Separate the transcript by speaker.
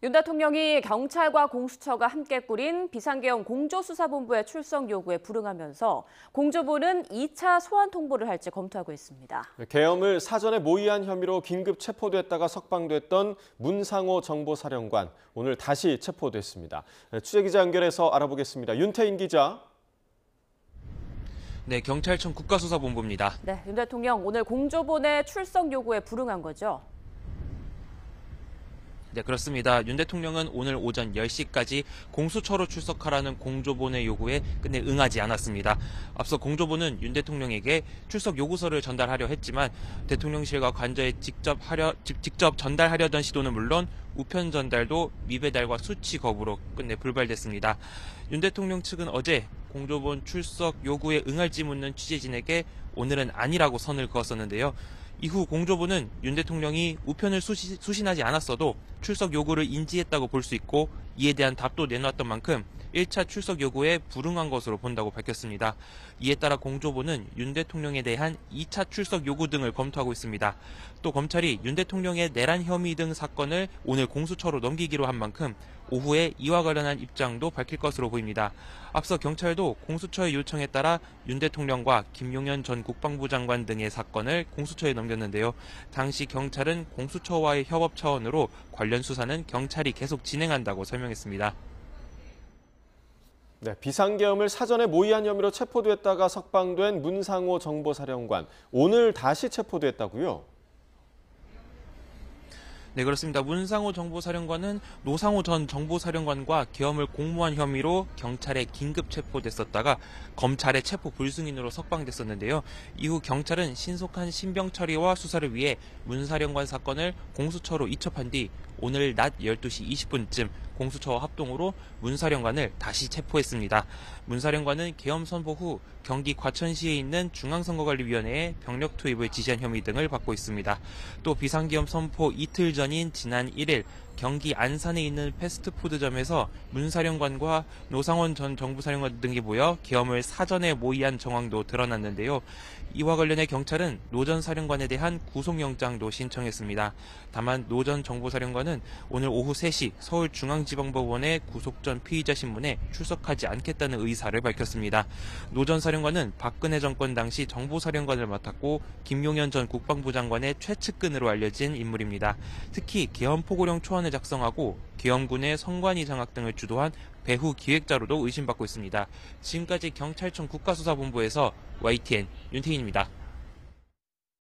Speaker 1: 윤 대통령이 경찰과 공수처가 함께 꾸린 비상계엄 공조수사본부의 출석 요구에 불응하면서 공조부는 2차 소환 통보를 할지 검토하고 있습니다.
Speaker 2: 계엄을 사전에 모의한 혐의로 긴급 체포됐다가 석방됐던 문상호 정보사령관, 오늘 다시 체포됐습니다. 취재기자 연결해서 알아보겠습니다. 윤태인 기자.
Speaker 3: 네, 경찰청 국가수사본부입니다.
Speaker 1: 네, 윤 대통령 오늘 공조본의 출석 요구에 불응한 거죠?
Speaker 3: 네, 그렇습니다. 윤 대통령은 오늘 오전 10시까지 공수처로 출석하라는 공조본의 요구에 끝내 응하지 않았습니다. 앞서 공조본은 윤 대통령에게 출석 요구서를 전달하려 했지만 대통령실과 관저에 직접 전달하려던 시도는 물론 우편 전달도 미배달과 수치 거부로 끝내 불발됐습니다. 윤 대통령 측은 어제 공조본 출석 요구에 응할지 묻는 취재진에게 오늘은 아니라고 선을 그었었는데요. 이후 공조부는 윤 대통령이 우편을 수신하지 않았어도 출석 요구를 인지했다고 볼 수 있고 이에 대한 답도 내놓았던 만큼 1차 출석 요구에 불응한 것으로 본다고 밝혔습니다. 이에 따라 공조부는 윤 대통령에 대한 2차 출석 요구 등을 검토하고 있습니다. 또 검찰이 윤 대통령의 내란 혐의 등 사건을 오늘 공수처로 넘기기로 한 만큼 오후에 이와 관련한 입장도 밝힐 것으로 보입니다. 앞서 경찰도 공수처의 요청에 따라 윤 대통령과 김용현 전 국방부 장관 등의 사건을 공수처에 넘겼는데요. 당시 경찰은 공수처와의 협업 차원으로 관련 수사는 경찰이 계속 진행한다고 설명했습니다.
Speaker 2: 네, 비상계엄을 사전에 모의한 혐의로 체포됐다가 석방된 문상호 정보사령관, 오늘 다시 체포됐다고요?
Speaker 3: 네, 그렇습니다. 문상호 정보사령관은 노상호 전 정보사령관과 계엄을 공모한 혐의로 경찰에 긴급 체포됐었다가 검찰의 체포 불승인으로 석방됐었는데요. 이후 경찰은 신속한 신병 처리와 수사를 위해 문 사령관 사건을 공수처로 이첩한 뒤 오늘 낮 12시 20분쯤 공수처와 합동으로 문 사령관을 다시 체포했습니다. 문 사령관은 계엄 선포 후 경기 과천시에 있는 중앙선거관리위원회에 병력 투입을 지시한 혐의 등을 받고 있습니다. 또 비상계엄 선포 이틀 전인 지난 1일 경기 안산에 있는 패스트푸드점에서 문 사령관과 노상원 전 정부사령관 등이 모여 계엄을 사전에 모의한 정황도 드러났는데요. 이와 관련해 경찰은 노 전 사령관에 대한 구속영장도 신청했습니다. 다만 노 전 정보사령관은 오늘 오후 3시 서울중앙지방법원의 구속 전 피의자 신문에 출석하지 않겠다는 의사를 밝혔습니다. 노 전 사령관은 박근혜 정권 당시 정보사령관을 맡았고 김용현 전 국방부 장관의 최측근으로 알려진 인물입니다. 특히 계엄 포고령 초안을 작성하고 계엄군의 선관위 장악 등을 주도한 배후 기획자로도 의심받고 있습니다. 지금까지 경찰청 국가수사본부에서 YTN 윤태인입니다.